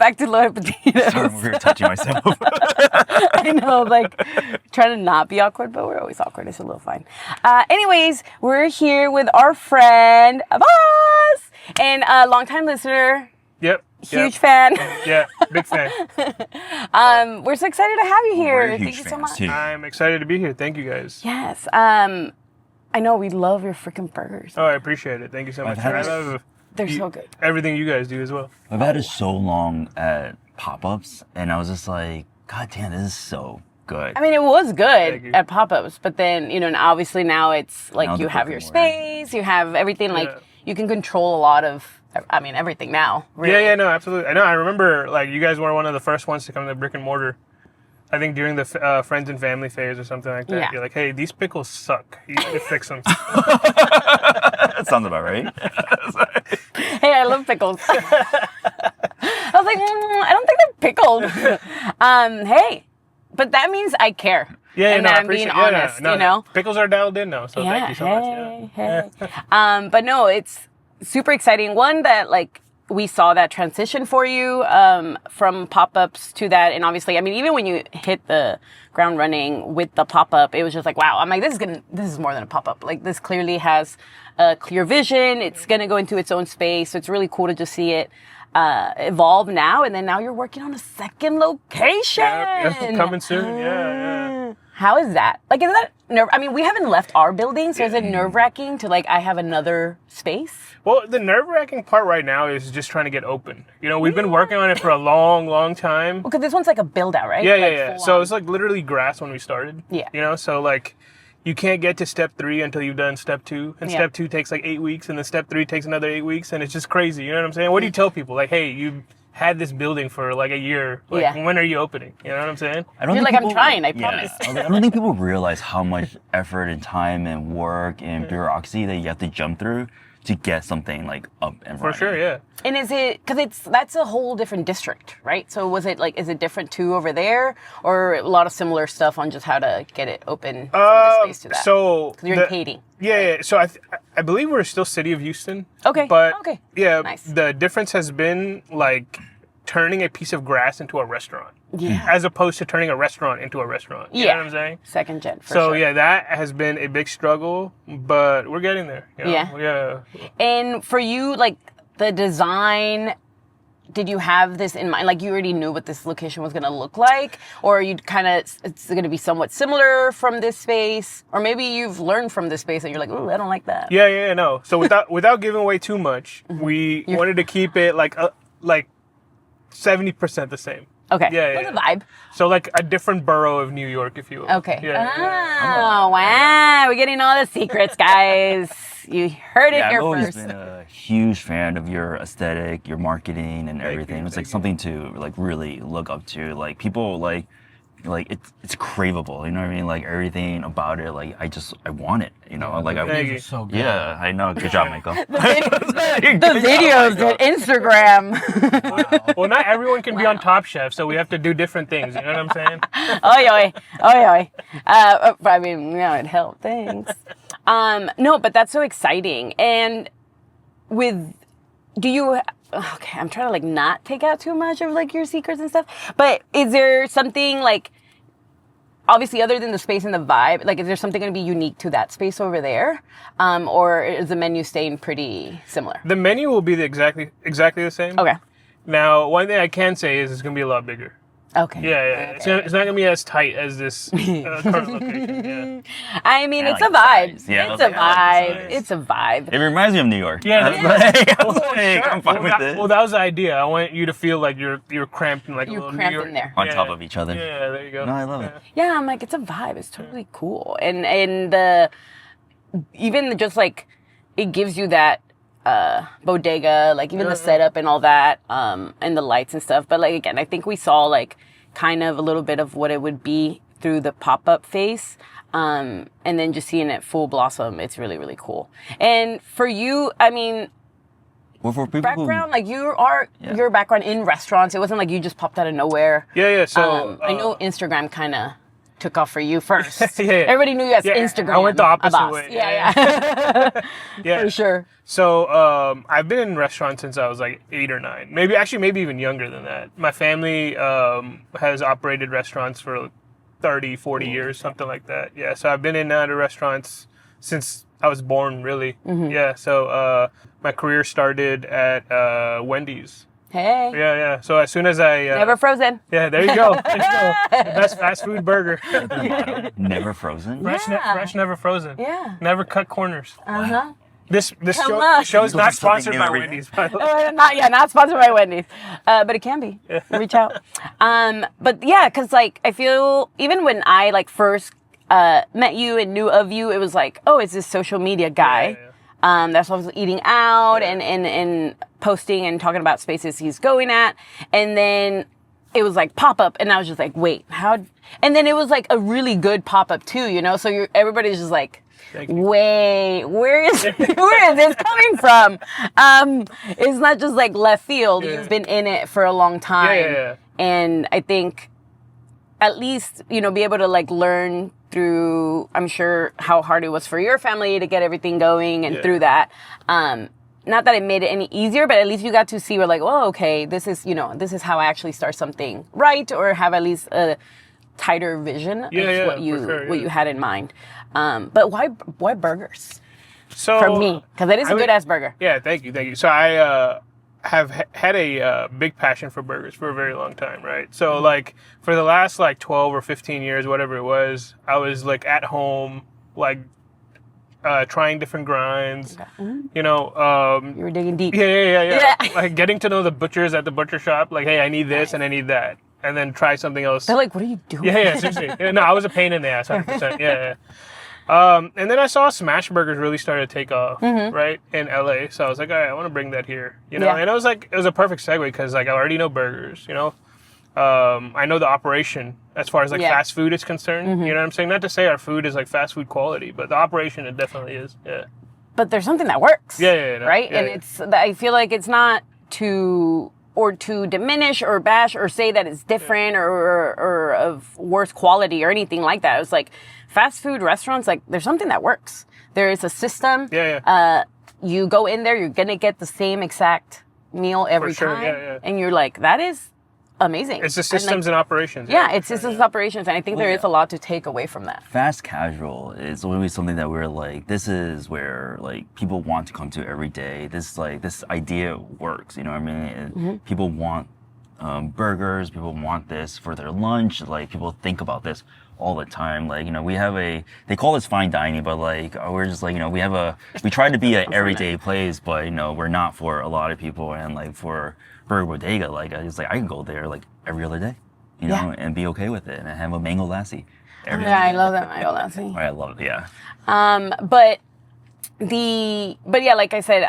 back to loaded potatoes. Sorry, I'm over here touching myself. I know, like, trying to not be awkward, but we're always awkward. It's a little fine. Anyways, we're here with our friend, Abbas, and a longtime listener. Yep. Huge fan. Yeah, big fan. We're so excited to have you here. We're Thank huge you so fans, much. too. I'm excited to be here. Thank you guys. Yes. I know we love your freaking burgers. Oh, I appreciate it. Thank you so much. had I this- love They're so good. everything you guys do as well. I've had it so long at pop-ups, and I was just like, God damn, this is so good. I mean, it was Thank good you. at pop-ups, but then, and obviously now it's like Now you the have your brick and mortar. space, you have everything, like Yeah. you can control a lot of, everything now. Really. Yeah, no, absolutely. I know. I remember, like, you guys were one of the first ones to come to brick and mortar. I think during the friends and family phase or something like that. Yeah. You're like, hey, these pickles suck. You need to fix them. That sounds about right. Hey, I love pickles. I was like, I don't think they're pickled. Hey, but that means I care. Yeah, and no, that I I'm being appreciate it. Yeah, honest, no, Pickles are dialed in now, so thank you so much. Yeah. Hey. But no, it's super exciting. One that like we saw that transition for you from pop-ups to that, and obviously, I mean, even when you hit the ground running with the pop-up, it was just like, wow. I'm like, this is more than a pop-up. Like this clearly has a clear vision. It's gonna go into its own space. So it's really cool to just see it evolve now, and then now you're working on a second location. Yeah, coming soon. Yeah. How is that? Like, is that nerve? I mean, we haven't left our building, so is it nerve-wracking to like I have another space? Well, the nerve-wracking part right now is just trying to get open. We've been working on it for a long, long time. Because this one's like a build-out, right? Yeah, Like, yeah. full So on. it's like literally grass when we started. Yeah. So like you can't get to step 3 until you've done step 2. And Yeah. step 2 takes like 8 weeks, and then step 3 takes another 8 weeks, and it's just crazy. You know what I'm saying? What do you tell people? Like, hey, you had this building for like a year. Like, Yeah. when are you opening? You know what I'm saying? I don't You're think like, I'm trying, I promise. I don't think people realize how much effort and time and work and bureaucracy that you have to jump through to get something like up and For running. sure, yeah. And is it because that's a whole different district, right? So was it like, is it different too over there, or a lot of similar stuff on just how to get it open from this space to that? So because you're in Katy. Yeah. So I believe we're still City of Houston. Okay. But Okay. yeah, Nice. the difference has been like turning a piece of grass into a restaurant. Yeah. As opposed to turning a restaurant into a restaurant. You know what I'm saying? Second gen. For So sure. yeah, that has been a big struggle, but we're getting there. Yeah. Yeah. And for you, like the design, did you have this in mind? Like you already knew what this location was going to look like, or you kind of it's going to be somewhat similar from this space, or maybe you've learned from this space and you're like, ooh, I don't like that. Yeah, no. So without giving away too much, we wanted to keep it like 70% the same. Okay. Yeah. What's the vibe? So like a different borough of New York, if you will. Okay. Yeah. Oh, wow. We're getting all the secrets, guys. You heard it Yeah, I've here always first. been a huge fan of your aesthetic, your marketing, and everything. you, It's like thank you. something to like really look up to. Like people like it's craveable. You know what I mean? Like everything about it. Like I want it. Like Thank you. So good. yeah, I know. Good job, Michael. The videos on Instagram. Well, not everyone can be on Top Chef, so we have to do different things. You know what I'm saying? Oy, oy. I mean, it helped. Thanks. No, but that's so exciting. And okay, I'm trying to like not take out too much of like your secrets and stuff, but is there something like, obviously other than the space and the vibe, like is there something going to be unique to that space over there? Or is the menu staying pretty similar? The menu will be exactly the same. Okay. Now, one thing I can say is it's going to be a lot bigger. Okay. Yeah. It's not going to be as tight as this current location. Yeah. I mean, I it's like a the vibe. size. Yeah, I It's was a like, I like the vibe. size. It's a vibe. It reminds me of New York. Yeah, I was like, Sure. I'm fine with that, it. well, that was the idea. I want you to feel like you're cramped in like a You're little cramped New York. in there. On Yeah. top of each other. Yeah, there you go. No, I love it. Yeah, I'm like, it's a vibe. It's totally cool. And even just like, it gives you that bodega, like even the setup and all that, and the lights and stuff. But like, again, I think we saw like kind of a little bit of what it would be through the pop-up phase. And then just seeing it full blossom, it's really, really cool. And for you, I mean, Well, for people background, like your background in restaurants, it wasn't like you just popped out of nowhere. Yeah. So I know Instagram kind of took off for you first. Yeah. Everybody knew you as Yeah, Instagram. I went the opposite Abbas. way. Yeah. Yeah. For sure. So I've been in restaurants since I was like 8 or 9. Maybe even younger than that. My family has operated restaurants for 30, 40 years, something like that. Yeah. So I've been in and out of restaurants since I was born, really. Mm-hmm. Yeah. So my career started at Wendy's. Hey. Yeah. So as soon as I Never frozen. yeah, there you go. There you go. The best fast food burger. Never frozen. Fresh, never frozen. Yeah. Never cut corners. Uh-huh. This on. show is not Something sponsored new by every day. Wendy's, by the way. Not sponsored by Wendy's, but it can be. Reach out. But yeah, because like I feel even when I like first met you and knew of you, it was like, oh, it's this social media guy. Yeah. That's what I was eating out and posting and talking about spaces he's going at, and then it was like pop up, and I was just like, wait, how? And then it was like a really good pop up too, you know. So everybody's just like. Wait, where is this coming from? It's not just like left field. Yeah. You've been in it for a long time. Yeah. And I think at least, you know, be able to like learn through, I'm sure how hard it was for your family to get everything going and through that. Not that it made it any easier, but at least you got to see, we're like, oh, okay, this is how I actually start something right, or have at least a tighter vision of what you had in mind. But why burgers? So For me, because it is a good ass burger. Yeah, thank you. So I have had a big passion for burgers for a very long time, right? So like for the last like 12 or 15 years, whatever it was, I was like at home, like trying different grinds. Okay. You know, You were digging deep. yeah. Like getting to know the butchers at the butcher shop. Like, hey, I need this and I need that, and then try something else. They're like, what are you doing? Yeah, seriously. Yeah, no, I was a pain in the ass, 100%. Yeah. And then I saw smash burgers really start to take off, right, in LA. So I was like, all right, I want to bring that here, you know. Yeah. And it was a perfect segue because like I already know burgers, you know. I know the operation as far as like fast food is concerned. You know what I'm saying? Not to say our food is like fast food quality, but the operation it definitely is. Yeah. But there's something that works. Yeah. Right? And it's, I feel like it's not to diminish or bash or say that it's different or of worse quality or anything like that. It's like fast food restaurants, like there's something that works. There is a system. You go in there, you're going to get the same exact meal every time. Yeah. And you're like, that is amazing. It's the systems and operations. Yeah, it's systems operations. And I think there is a lot to take away from that. Fast casual is always something that we're like, this is where like people want to come to every day. This idea works, you know what I mean? People want burgers, people want this for their lunch, like people think about this all the time. Like, you know, they call this fine dining, but like, we're just like, you know, we try to be an everyday place, but you know, we're not for a lot of people. And like for Burger Bodega, like I can go there like every other day, you know, and be okay with it and have a mango lassi. I love that mango lassi. I love it, yeah. But yeah, like I said,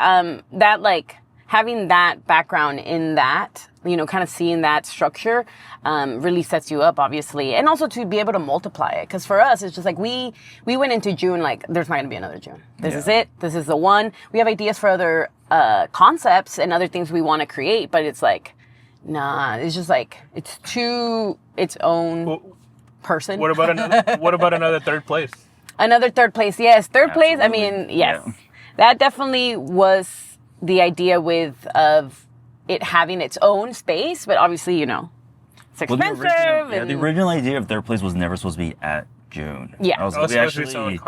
that like having that background in that, you know, kind of seeing that structure, really sets you up, obviously. And also to be able to multiply it. Because for us, it's just like we went into June like, there's not going to be another June. This is it. This is the one. We have ideas for other concepts and other things we want to create. But it's like, nah, it's just like, it's too its own person. What about another third place? Another third place, yes. Third place, I Absolutely. mean, yes. Yeah. That definitely was the idea of it having its own space, but obviously, you know, it's expensive. The original idea of their place was never supposed to be at June. Yeah. We actually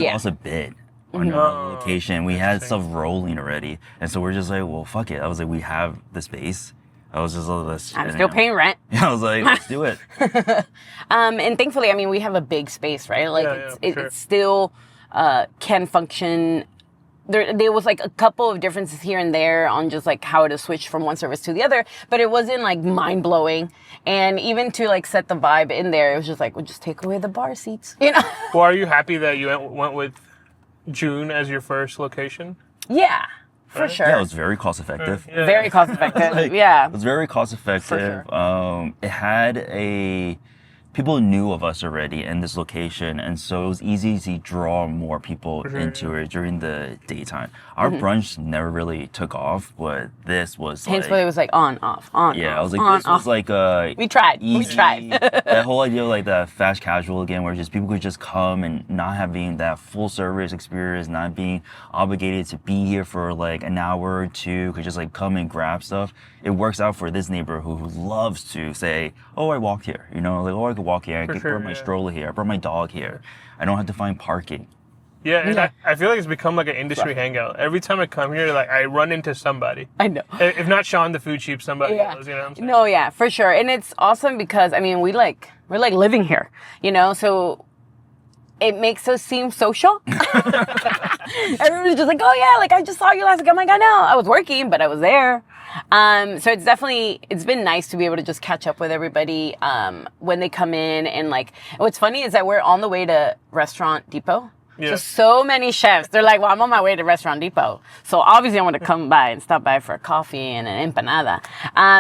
lost a bid on our location. We had stuff rolling already. And so we're just like, well, fuck it. I was like, we have the space. I was just like, I'm still paying rent. Yeah, I was like, let's do it. And thankfully, I mean, we have a big space, right? Like, it still can function. There was like a couple of differences here and there on just like how to switch from one service to the other, but it wasn't like mind blowing. And even to like set the vibe in there, it was just like, we'll just take away the bar seats, you know? Well, are you happy that you went with June as your first location? Yeah, for sure. Yeah, it was very cost effective. Very cost effective. Like, yeah. It was very cost effective. For sure. It had a people knew of us already in this location, and so it was easy to draw more people into it during the daytime. Our brunch never really took off, but this was Hence why it was like on, off, on, yeah, off, I was like, on, this off. was like a We tried. easy, We tried. that whole idea of like that fast casual again, where just people could just come and not having that full service experience, not being obligated to be here for like an hour or two, could just like come and grab stuff. It works out for this neighbor who loves to say, oh, I walked here, you know, like, oh, I could walk here, I could bring my stroller here, I brought my dog here, I don't have to find parking. Yeah, and I feel like it's become like an industry hangout. Every time I come here, like I run into somebody. I know. If not Sean the food sheep, somebody else, you know what I'm saying? No, yeah, for sure. And it's awesome because, I mean, we're like living here, you know, so it makes us seem social. Everybody's just like, oh yeah, like I just saw you last week. I'm like, I know, I was working, but I was there. So it's been nice to be able to just catch up with everybody, when they come in. And like, what's funny is that we're on the way to Restaurant Depot. Yeah. So many chefs, they're like, well, I'm on my way to Restaurant Depot. So obviously I want to come by and stop by for a coffee and an empanada.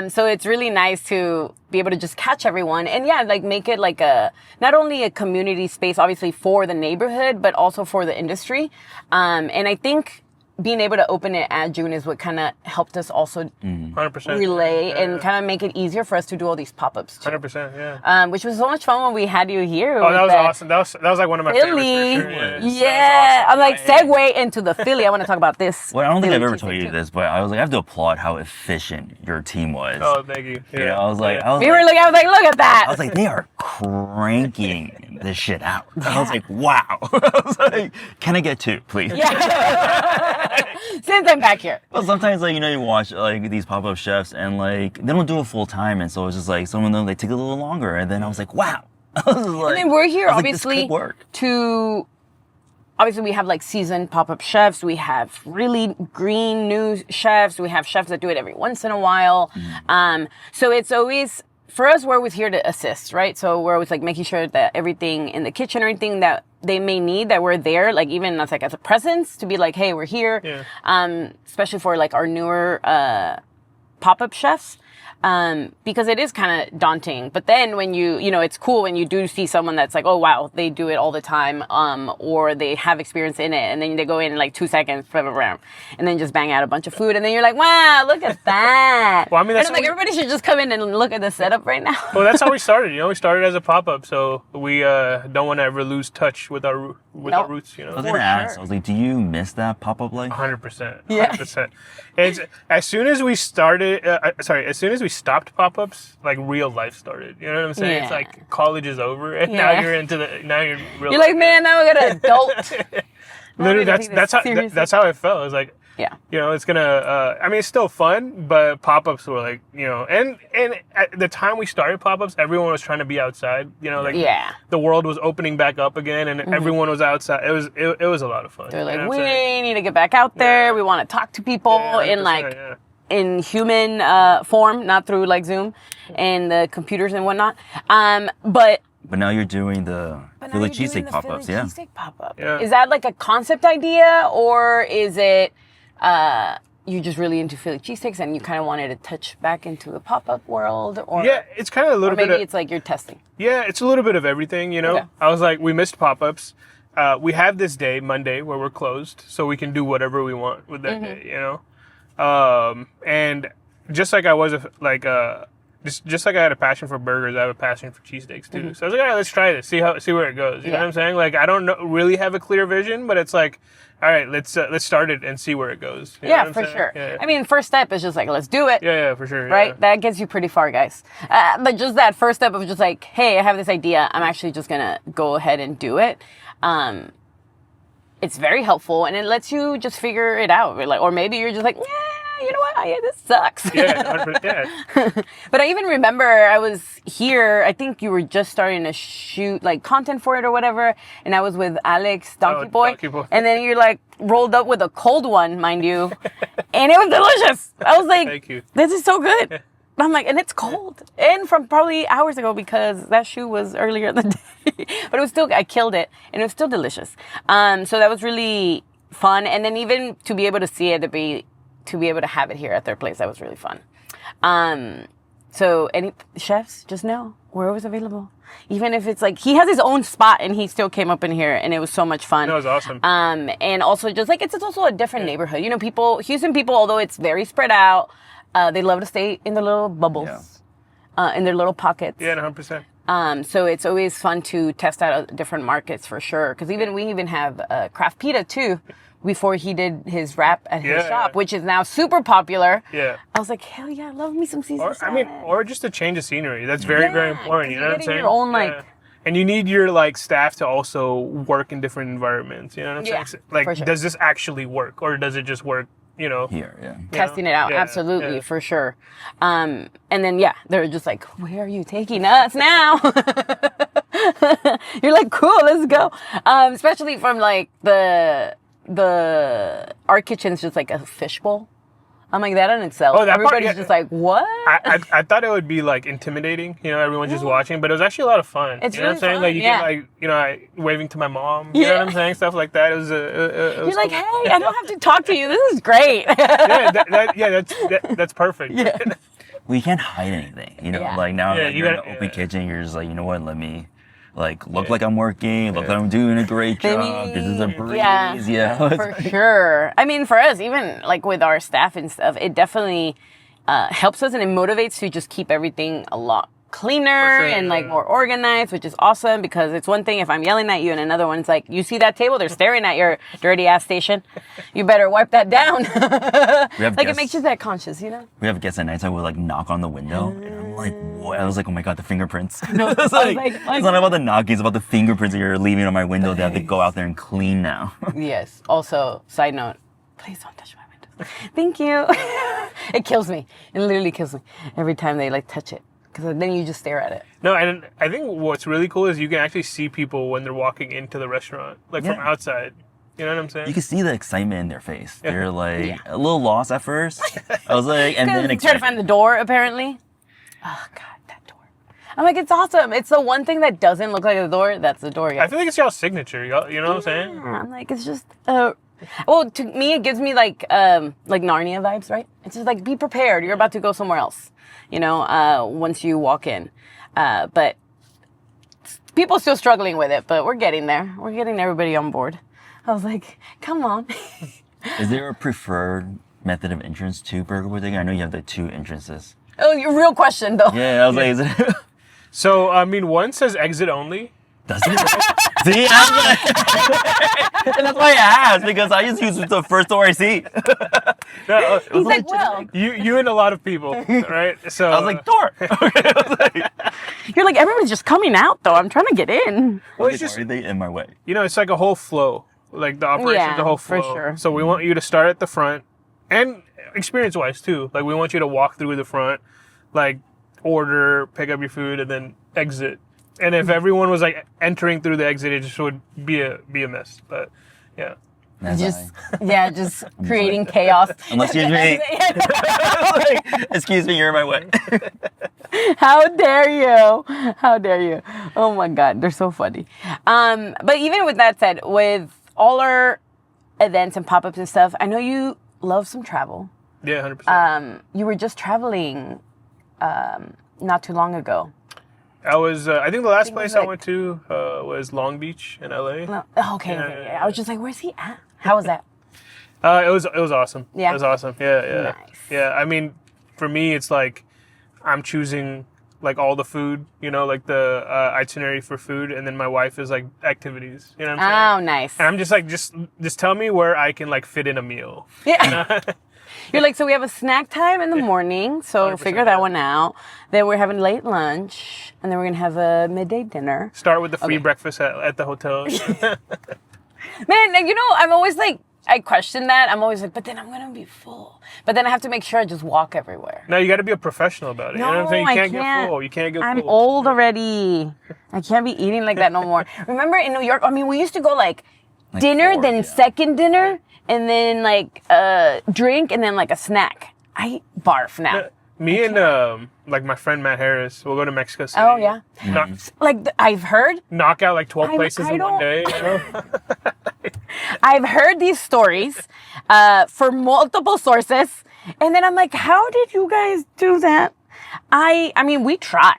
So it's really nice to be able to just catch everyone and like make it like not only a community space, obviously for the neighborhood, but also for the industry. And I think being able to open it at June is what kind of helped us also 100%. relay and kind of make it easier for us to do all these pop-ups too. 100%, yeah. Which was so much fun when we had you here. Oh, that was awesome. That was like one of my Philly. favorites. For sure. Yeah. Awesome. I'm like, segue into the Philly. I want to talk about this. Well, I don't think I've Philly ever told you cheesesteak, this, but I was like, I have to applaud how efficient your team was. Oh, thank you. Yeah. You know, I was like, I was like, look at that. I was like, they are cranking this shit out. I was like, wow. I was like, can I get two, please? Yeah. Since I'm back here. Well, sometimes, like, you know, you watch, like, these pop-up chefs, and, like, they don't do it full-time, and so it's just, like, some of them, they take a little longer, and then I was like, wow. I was like, And then we're here, I was like, obviously, this could work. obviously, we have, like, seasoned pop-up chefs. We have really green new chefs. We have chefs that do it every once in a while. So it's always... For us, we're always here to assist, right? So we're always like making sure that everything in the kitchen or anything that they may need, that we're there, like even that's like as a presence to be like, hey, we're here. Yeah. Especially for like our newer pop-up chefs. Because it is kind of daunting. But then when you know, it's cool when you do see someone that's like, oh, wow, they do it all the time, or they have experience in it, and then they go in like 2 seconds, blah, blah, blah, and then just bang out a bunch of food, and then you're like, wow, look at that. Well, I mean, that's and I'm like, everybody should just come in and look at the setup right now. Well, that's how we started. You know, we started as a pop-up, so we don't want to ever lose touch with our roots. You know, I was gonna ask, I was like, do you miss that pop-up life? 100%. Yeah. 100%. It's as soon as we started. As soon as we stopped pop-ups, like real life started. You know what I'm saying? It's Yeah. like college is over, and Yeah. now you're real. You're like, man, now we got an adult. Literally, Now we gotta take this that's how it felt. It was like, Yeah. you know, it's gonna. I mean, it's still fun, but pop-ups were like, you know, and at the time we started pop-ups, everyone was trying to be outside. You know, like Yeah. the world was opening back up again, and everyone was outside. It was a lot of fun. They're you like, know what we I'm saying? need to get back out there. Yeah. We want to talk to people Yeah, in 100%, like yeah. in human form, not through like Zoom and the computers and whatnot. But But now you're doing the Philly cheesesteak pop-ups, yeah. Cheesesteak pop-up. Yeah. Is that like a concept idea, or is it you're just really into Philly cheesesteaks and you kind of wanted to touch back into the pop-up world? Or Yeah, it's kind of a or little maybe bit. Of, it's like you're testing. Yeah, it's a little bit of everything, you know. Okay. I was like, we missed pop-ups. We have this day, Monday, where we're closed, so we can do whatever we want with that day, you know. And just like I was just like I had a passion for burgers, I have a passion for cheesesteaks too. So I was like, all right, let's try this, see where it goes. You know what I'm saying? Like, I don't really have a clear vision, but it's like, all right, let's start it and see where it goes. You know Yeah, what I'm for saying? sure. Yeah. I mean, first step is just like, let's do it. Yeah, for sure. Right? Yeah. That gets you pretty far, guys. But just that first step of just like, hey, I have this idea. I'm actually just going to go ahead and do it. It's very helpful, and it lets you just figure it out. Like, or maybe you're just like, yeah, you know what? Yeah, this sucks. Yeah, 100%, yeah. But I even remember I was here. I think you were just starting to shoot like content for it or whatever. And I was with Alex, Donkey Boy. Donkey Boy. And then you're like rolled up with a cold one, mind you. And it was delicious. I was like, Thank you. this is so good. I'm like, and it's cold. And from probably hours ago because that shoe was earlier in the day. But it was still, I killed it. And it was still delicious. So that was really fun. And then even to be able to see it, to be able to have it here at their place, that was really fun. So any chefs, just know, where it was available. Even if it's like, he has his own spot and he still came up in here and it was so much fun. That was awesome. And also just like, it's also a different neighborhood. You know, Houston people, although it's very spread out, they love to stay in their little bubbles, in their little pockets. Yeah, 100%. So it's always fun to test out different markets for sure. Because we even have Craft Pita too, before he did his rap at his shop, which is now super popular. Yeah. I was like, hell yeah, I love me some Caesar salad. Or just a change of scenery. That's very, very important. You know what I'm saying? Your own, like, and you need your like staff to also work in different environments. You know what I'm saying? Like, sure. does this actually work, or does it just work? You know, here, testing it out, absolutely, for sure. And then they're just like, "Where are you taking us now?" You're like, "Cool, let's go." Especially from like the our kitchen's just like a fishbowl. I'm like, that in itself. Oh, that everybody's just like, what? I thought it would be like intimidating, you know, everyone's just watching, but it was actually a lot of fun. It's you know really what I'm saying? fun. Like you can like, you know, waving to my mom, you know what I'm saying? Stuff like that. It was You're like, hey, I don't have to talk to you. This is great. That's perfect. Yeah. Well, you can't hide anything, you know. Like now, like, you're in an open kitchen. You're just like, you know what? Let me like look like I'm working. Look like I'm doing a great job. This is a breeze. For sure. I mean, for us, even like with our staff and stuff, it definitely helps us and it motivates to just keep everything a lot cleaner and like more organized, which is awesome, because it's one thing if I'm yelling at you and another one's like, you see that table, they're staring at your dirty ass station, you better wipe that down. Like it makes you that conscious, you know. We have guests at nighttime who like knock on the window and I'm like, what? I was like, oh my god, the fingerprints. No, it's it's not about the knocking, it's about the fingerprints that you're leaving on my window that I have to go out there and clean now. Yes. Also, side note, please don't touch my windows. Thank you. It kills me. It literally kills me every time they like touch it. Because then you just stare at it. No, and I think what's really cool is you can actually see people when they're walking into the restaurant, like from outside. You know what I'm saying? You can see the excitement in their face. They're like a little lost at first. I was like, and then trying to find the door, apparently. Oh, God, that door. I'm like, it's awesome. It's the one thing that doesn't look like a door. That's the door. I feel like it's y'all's signature. You know what I'm saying? I'm like, it's just... well, to me, it gives me like Narnia vibes, right? It's just like, be prepared. You're about to go somewhere else, you know, once you walk in. But people still struggling with it, but we're getting there. We're getting everybody on board. I was like, come on. Is there a preferred method of entrance to Burger Bodega? I know you have the 2 entrances. Oh, your real question, though. Yeah, I was like, is it... So, I mean, one says exit only. Does it? See, and that's why I asked, because I just use the first door I see. No, he's like, well, you and a lot of people, right? So I was like, door. You're like, everyone's just coming out, though. I'm trying to get in. Well, it's just, are they in my way? You know, it's like a whole flow. Like the operation is a whole flow. For sure. So we want you to start at the front, and experience-wise too. Like we want you to walk through the front, like order, pick up your food, and then exit. And if everyone was like entering through the exit, it just would be a mess. But yeah. Just creating chaos. Unless you're me. Like, excuse me, you're in my way. How dare you? How dare you? Oh my God, they're so funny. But even with that said, with all our events and pop-ups and stuff, I know you love some travel. Yeah, 100%. You were just traveling not too long ago. I was, I think the last place I went to was Long Beach in LA. No, okay. I was just like, where's he at? How was that? It was awesome. Yeah. It was awesome. Yeah. Nice. Yeah, I mean, for me, it's like I'm choosing like all the food, you know, like the itinerary for food, and then my wife is like activities. You know what I'm saying? Oh, nice. And I'm just like, just tell me where I can like fit in a meal. Yeah. You know? You're like, so we have a snack time in the morning, so figure that one out. Then we're having late lunch, and then we're going to have a midday dinner. Start with the free breakfast at the hotel. Man, you know, I'm always like, I question that. I'm always like, but then I'm going to be full. But then I have to make sure I just walk everywhere. No, you got to be a professional about it. No, you know what I'm saying? You can't get full. You can't get I'm full. old already. I can't be eating like that no more. Remember in New York, I mean, we used to go like dinner, 4, then second dinner, and then like a drink, and then like a snack. I barf now. Me and like my friend Matt Harris, we'll go to Mexico City. Oh, yeah. I've heard. Knock out like 12 places in one day. You know? I've heard these stories for multiple sources, and then I'm like, how did you guys do that? I mean, we try.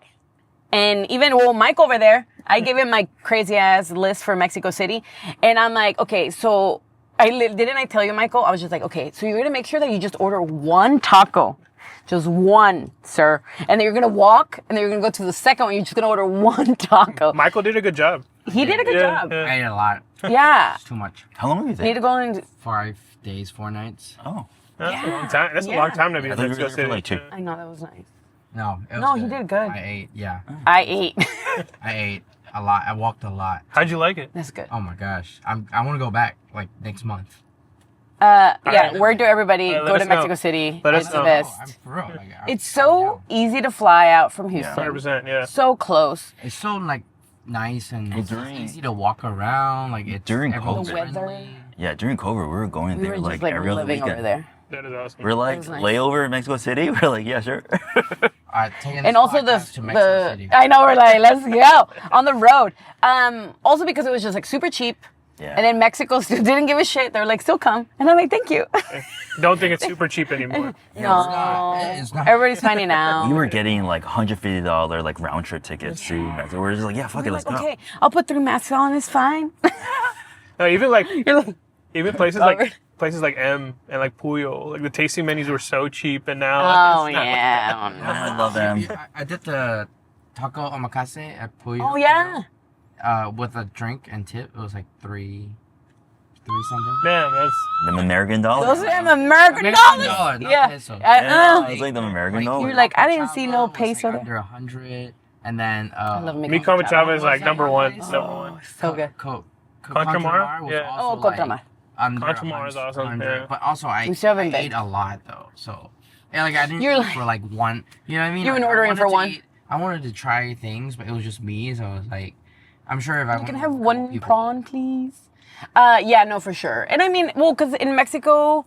And even, Mike over there, I gave him my crazy ass list for Mexico City. And I'm like, okay, so didn't I tell you, Michael? I was just like, okay, so you're going to make sure that you just order one taco. Just one, sir. And then you're going to walk, and then you're going to go to the second one. You're just going to order one taco. Michael did a good job. He did a good job. I ate a lot. Yeah. It's too much. How long were you You there? need to go in. 5 days, 4 nights. Oh. That's a long time. That's a long time to be I in thought you were Mexico there for City. like 2. I know, that was nice. No, it was No, he good. did good. I ate, yeah. I ate. I ate a lot. I walked a lot. How'd you like it? That's good. Oh my gosh. I want to go back like next month. Yeah, right. where do everybody Let go us to know. Mexico City? Let us It's know. the best. I'm for real. Like, It's so easy to fly out from Houston. 100%, yeah. So close. It's so like nice and Well, it's during- easy to walk around. Like it's During everyone's The COVID. weather. friendly. Yeah, during COVID, we were going We there were just like like every other living weekend. over there. That is awesome. We're like, was nice. layover in Mexico City? We're like, yeah, sure. Taking And this also podcast to Mexico the City. I know, we're like, let's go on the road. Also because it was just like super cheap. Yeah. And then Mexico still didn't give a shit. They're like, still come. And I'm like, thank you. Don't think it's super cheap anymore. No. It's not. Everybody's finding out. We were getting like $150 like round trip tickets to Mexico. We're just like, yeah, fuck it, I'm let's like, go. okay, I'll put 3 masks on. It's fine. No, even like You're like, even places like M and like Puyo, like the tasting menus were so cheap, and now oh it's not- yeah. I love them. I did the taco omakase at Puyo. Oh yeah. With a drink and tip, it was like three something. Man, that's Them American dollars. Those are them American American dollars. dollar, not Yeah. peso. Yeah, it's like them American dollars. You're like, I didn't see no Chava was, peso like there. under 100, and then I love Mi Compa Chava is like number one. Oh, Number one. So good. Contramar? was Yeah. also Oh, Contramar. under Contramar is awesome, 100. yeah. But also, I We still haven't been. ate a lot though, so yeah, like I didn't You're eat like- for like one. You know what I mean? You've been Like, I ordering wanted for to one? eat- I wanted to try things, but it was just me, so I was like, I'm sure if I You can wanted have to one people- prawn, please. Yeah, no, for sure. And I mean, well, because in Mexico,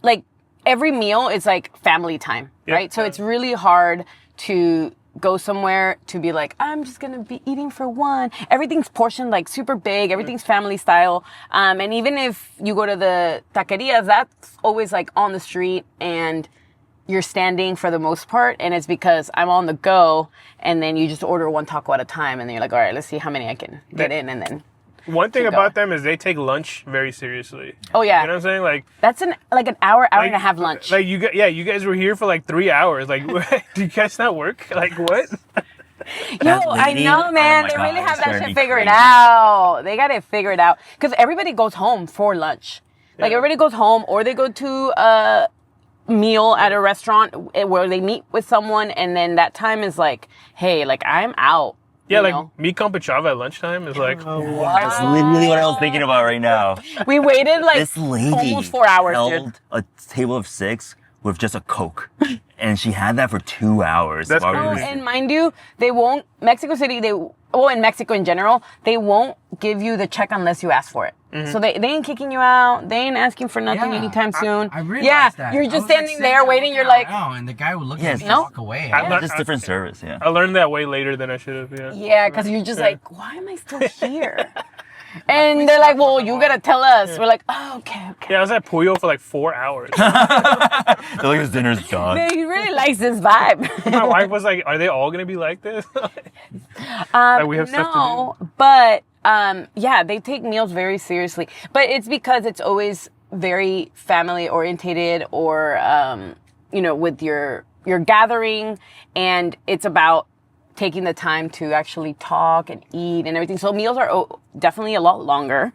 like every meal is like family time, Yeah. right? So it's really hard to go somewhere to be like, I'm just gonna be eating for one. Everything's portioned like super big. Everything's family style. And even if you go to the taquerias, that's always like on the street and you're standing for the most part, and it's because I'm on the go, and then you just order one taco at a time, and then you're like, all right, let's see how many I can get in, and then, One thing Keep about going. them is they take lunch very seriously. oh yeah, You know what I'm saying? Like that's an hour and a half lunch. Like you guys were here for like 3 hours. Like, do you guys not work? Like what? Yo, That I lady, know, oh man. my They God, really have it's that gonna shit be figured crazy. out. They got it figured out because everybody goes home for lunch. Like Yeah. everybody goes home, or they go to a meal at a restaurant where they meet with someone, and then that time is like, hey, like I'm out. Yeah, you like know? Mi Compa Chava at lunchtime is like, That's literally what I was thinking about right now. We waited like This lady almost 4 hours, held dude. a table of 6 with just a Coke. And she had that for 2 hours. That's while we Oh, were- crazy. and mind you, they won't, Mexico City, in Mexico in general, they won't give you the check unless you ask for it. So they ain't kicking you out. They ain't asking for nothing Yeah, anytime soon. I realized yeah, that. you're I just was, like, standing sitting there waiting. You're like, around, and the guy would look Yes. at me No. and walk away. I'm not- Just different service, yeah. I learned that way later than I should have. Yeah. yeah, because you're just like, why am I still here? And they're like, well, you gotta tell us. We're like, oh, okay. Yeah, I was at Puyo for like 4 hours. They're like, this dinner's done. Man, he really likes this vibe. My wife was like, "Are they all gonna be like this?" Like, we have stuff to no, but yeah, they take meals very seriously. But it's because it's always very family orientated, or with your gathering, and it's about taking the time to actually talk and eat and everything. So meals are definitely a lot longer.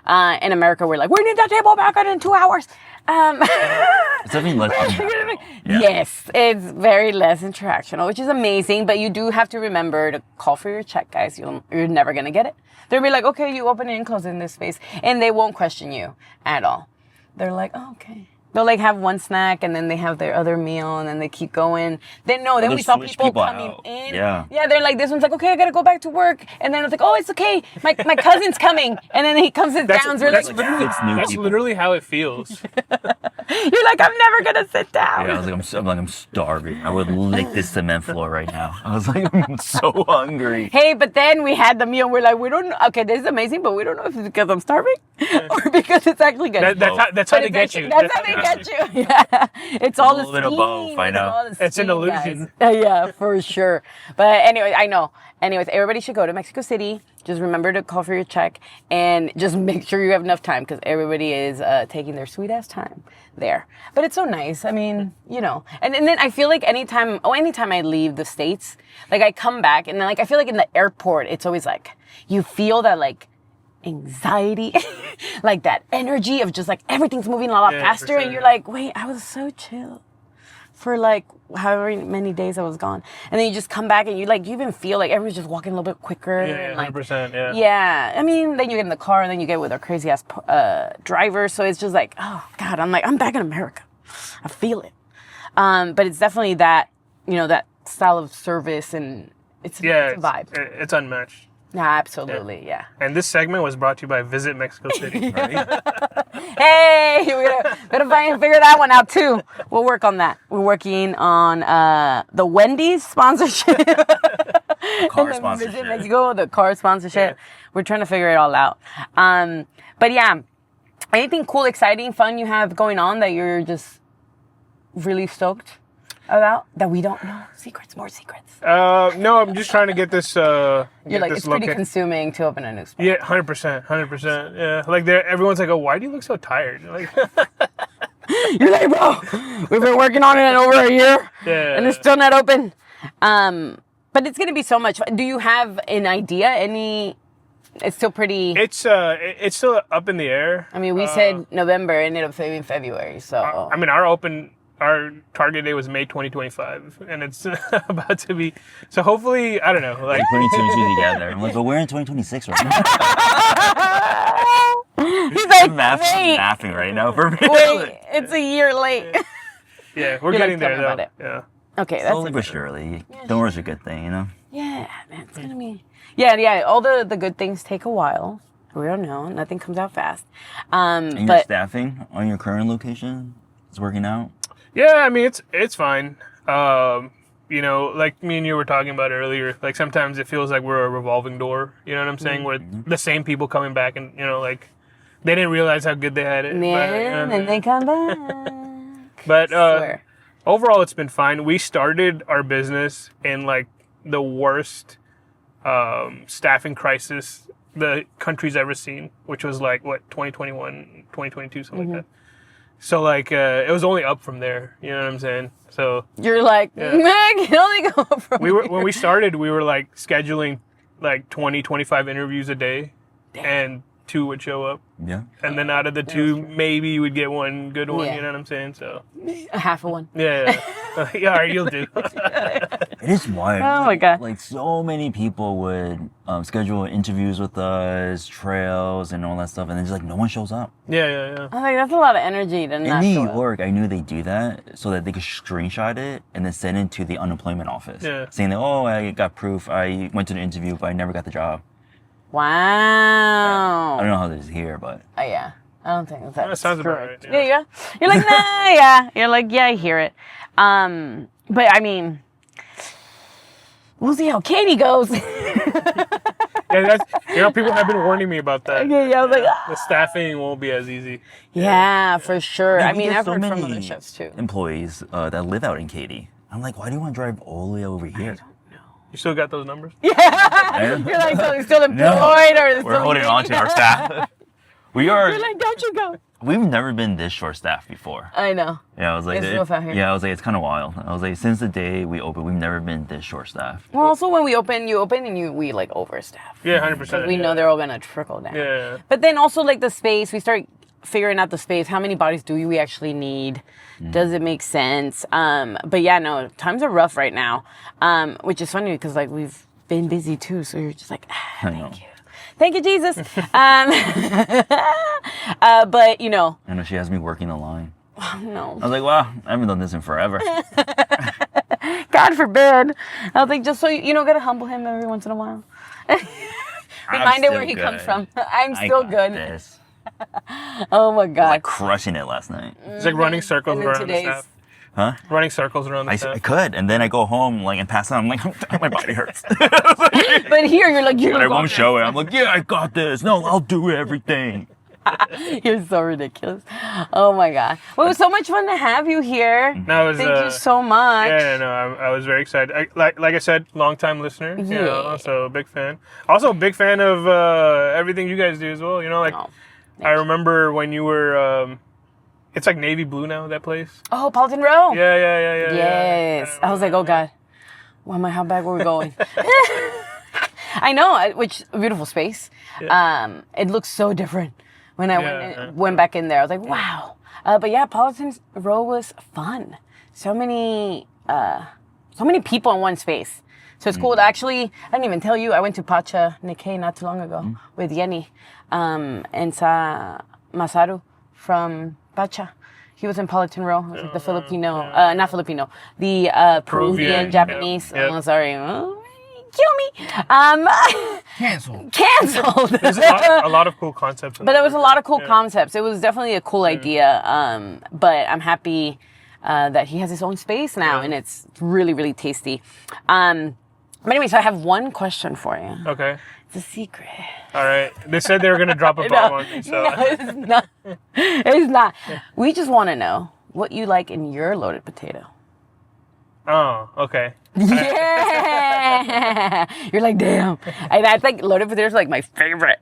In America, we're like, we need that table back in 2 hours. It's definitely less than that. Yeah. Yes, it's very less interactional, which is amazing. But you do have to remember to call for your check, guys. You're never going to get it. They'll be like, okay, you open it and close it in this space. And they won't question you at all. They're like, oh, okay. They'll like have one snack and then they have their other meal and then they keep going. Then They'll we saw switch people people coming out. in. Yeah. Yeah, they're like, this one's like, okay, I got to go back to work. And then it's like, oh, it's okay. My cousin's coming. And then he comes and That's- downs. We're that's like, Like, 6 new That's people. literally how it feels. You're like, I'm never gonna sit down. Yeah, I was like, I'm starving. I would lick this cement floor right now. I was like, I'm so hungry. Hey, but then we had the meal. We're like, we don't know. Okay, this is amazing, but we don't know if it's because I'm starving or because it's actually good. That's how they get you. That's how they get you. Yeah, it's all a the little bit of scheme. both, I know. It's an illusion. Yeah, for sure. But anyway, I know. Anyways, everybody should go to Mexico City. Just remember to call for your check and just make sure you have enough time because everybody is taking their sweet ass time there. But it's so nice. I mean, you know. And then I feel like anytime I leave the States, like I come back and then like I feel like in the airport, it's always like you feel that like anxiety, like that energy of just like everything's moving a lot faster. Sure. And you're like, wait, I was so chill for like however many days I was gone. And then you just come back and you even feel like everyone's just walking a little bit quicker. Yeah, and like, 100%, yeah. Yeah. I mean, then you get in the car and then you get with a crazy ass driver. So it's just like, oh God, I'm back in America. I feel it. But it's definitely that, you know, that style of service and it's a vibe. It's unmatched. Yeah, absolutely. Yeah. And this segment was brought to you by Visit Mexico City. Right? Hey, we gotta figure that one out too. We'll work on that. We're working on the Wendy's sponsorship. Car Visit sponsorship. Mexico, the car sponsorship. Yeah. We're trying to figure it all out. But yeah, anything cool, exciting, fun you have going on that you're just really stoked about that we don't know? Secrets, more secrets. No, I'm just trying to get this. You're get like, this it's pretty loca- consuming to open a new spot. Yeah, 100%. Yeah, like everyone's like, "Oh, why do you look so tired?" Like, You're like, bro, we've been working on it in over a year, Yeah. and it's still not open. But it's gonna be so much fun. Do you have an idea? It's still pretty. it's still up in the air. I mean, we said November, and it'll be in February. So I mean, our target date was May 2025, and it's about to be. So hopefully, I don't know, like Putting two and two together. I'm like, but we're in 2026 right now. he's like, I'm wait, laughing right now for me. wait, it's a year late. yeah, we're You're getting like, there tell me though. about Yeah. Okay, that's Slowly but surely. Don't rush a good thing, you know? yeah, man, it's gonna be. Yeah. All the good things take a while. We don't know. Nothing comes out fast. And your But staffing on your current location is working out? Yeah, I mean it's fine. You know, like me and you were talking about earlier, like sometimes it feels like we're a revolving door. You know what I'm saying? Where the same people coming back, and you know, like they didn't realize how good they had it. yeah, and they come back. But Swear. overall, it's been fine. We started our business in like the worst staffing crisis the country's ever seen, which was like what 2021, 2022, something like that. So like it was only up from there. You know what I'm saying? So You're like, Yeah. man, I can only go from when we started, we were like scheduling like 20, 25 interviews a day, and 2 would show up. Yeah. And then out of the 2, maybe you would get one good one. Yeah. You know what I'm saying? So a half of one. yeah, yeah, all right, you'll do. It is wild. Oh my God. Like so many people would schedule interviews with us, trails, and all that stuff, and then just like no one shows up. Yeah. I was like, that's a lot of energy to In not New show up. York, I knew they do that so that they could screenshot it and then send it to the unemployment office, Yeah. saying that, oh, I got proof, I went to the interview, but I never got the job. I Wow. don't know how this is here, but Oh, yeah. I don't think that's That sounds about strict. right, Yeah. yeah. You're like, nah, yeah. You're like, yeah, I hear it. But I mean, we'll see how Katie goes. Yeah, that's, you know, people have been warning me about that. Yeah, I was like, ah. The staffing won't be as easy. Yeah, for sure. Yeah, I we mean, get I've so heard from many other chefs too. employees that live out in Katy. I'm like, why do you want to drive all the way over here? You still got those numbers? You're like, so they're still employed or they're We're still holding on to our staff. We are. You're like, don't you go. We've never been this short staffed before. I know. Yeah, I was like, It's rough out here. yeah, I was like, it's kind of wild. I was like, since the day we opened, we've never been this short staffed. Well, also when you open and we like overstaff. Yeah, 100%. We know they're all gonna trickle down. Yeah. But then also like the space, we start figuring out the space. How many bodies do we actually need? Does it make sense? But yeah, no, times are rough right now. Which is funny because like we've been busy too, so you're just like, I know. thank you, Jesus. But you know, I know she has me working the line. no, I was like, wow, I haven't done this in forever. God forbid. I was like, just so you know, gotta humble him every once in a while. Remind it where he comes from. I'm still got good. This. Oh my I was god. like crushing it last night. It's like running circles And then around the today's- staff. Huh? Running circles around the I staff. could, and then I go home like and pass out. I'm like, my body hurts. But here you're like, But I won't show it. I'm like, yeah, I got this. No, I'll do everything. You're so ridiculous. Oh my god. Well, it was so much fun to have you here. No, it was, Thank you so much. Yeah, no, I was very excited. Like I said, long time listener. You know, Yeah. so big fan. Also, a big fan of everything you guys do as well. You know, like Oh, I remember when you were. It's like navy blue now. That place. Oh, Paulton Row. Yeah. Yes. I was like, oh god. How bad were we going? I know, which beautiful space. It looks so different when I went back in there. I was like, wow. But yeah, Paulton Row was fun. So many people in one space. So it's cool. Actually, I didn't even tell you. I went to Pacha Nikkei not too long ago with Yenny and Sa Masaru from Pacha. He was in Paulton Row. It was like the Filipino, not Filipino, the Peruvian, Japanese. Yep. Oh, sorry. Kill me. Canceled. Canceled. There's a lot of cool concepts. But there was a lot of cool concepts. It was definitely a cool idea. But I'm happy that he has his own space now, and it's really, really tasty. But anyway, so I have one question for you. Okay. It's a secret. All right. They said they were gonna drop a bomb on me. So. No, it's not. It's not. We just want to know what you like in your loaded potato. Oh, okay. Yeah. You're like, damn. And I think loaded potatoes are like my favorite.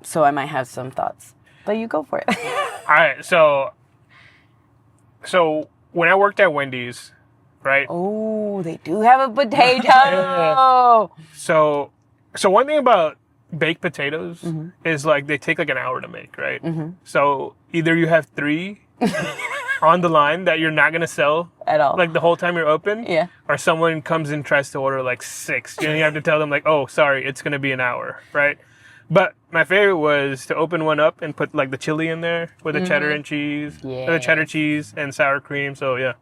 So I might have some thoughts. But you go for it. All right. So when I worked at Wendy's, right? Oh, they do have a potato. So one thing about baked potatoes is like they take like an hour to make, right? So either you have 3 on the line that you're not gonna sell At all. like the whole time you're open, Yeah. or someone comes and tries to order like 6, and you have to tell them like, oh, sorry, it's gonna be an hour, right? But my favorite was to open one up and put like the chili in there with the cheddar and cheese, or the cheddar cheese and sour cream. So yeah.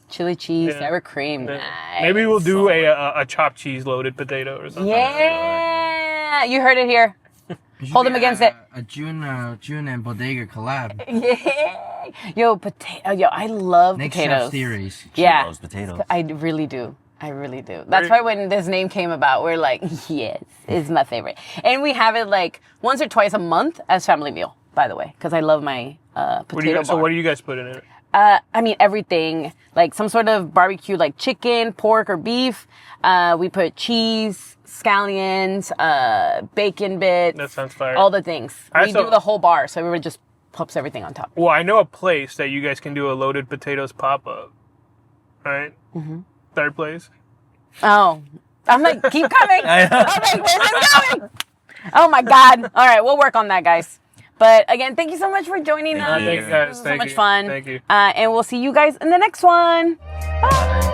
Chili cheese, Yeah. sour cream. Yeah. Nice. Maybe we'll do a chopped cheese loaded potato or something. Yeah. You heard it here. Hold them against it. A June and Bodega collab. Yeah. Yo, I love Next potatoes. chef series. She Yeah. loves potatoes. I really do. That's why when this name came about, we're like, yes, it's my favorite. And we have it like once or twice a month as family meal, by the way, because I love my potato So bar. what do you guys put in it? I mean, everything, like some sort of barbecue, like chicken, pork, or beef. We put cheese, scallions, bacon bits. That sounds fire. All the things. We do the whole bar, so everybody just pops everything on top. Well, I know a place that you guys can do a loaded potatoes pop-up. Right? Mm-hmm. Third place. Oh, I'm like, keep coming. I'm like, where's this going? Oh my God. All right, we'll work on that, guys. But again, thank you so much for joining us. you. Thanks, guys. So Thank much you. fun. Thank you. And we'll see you guys in the next one. Bye.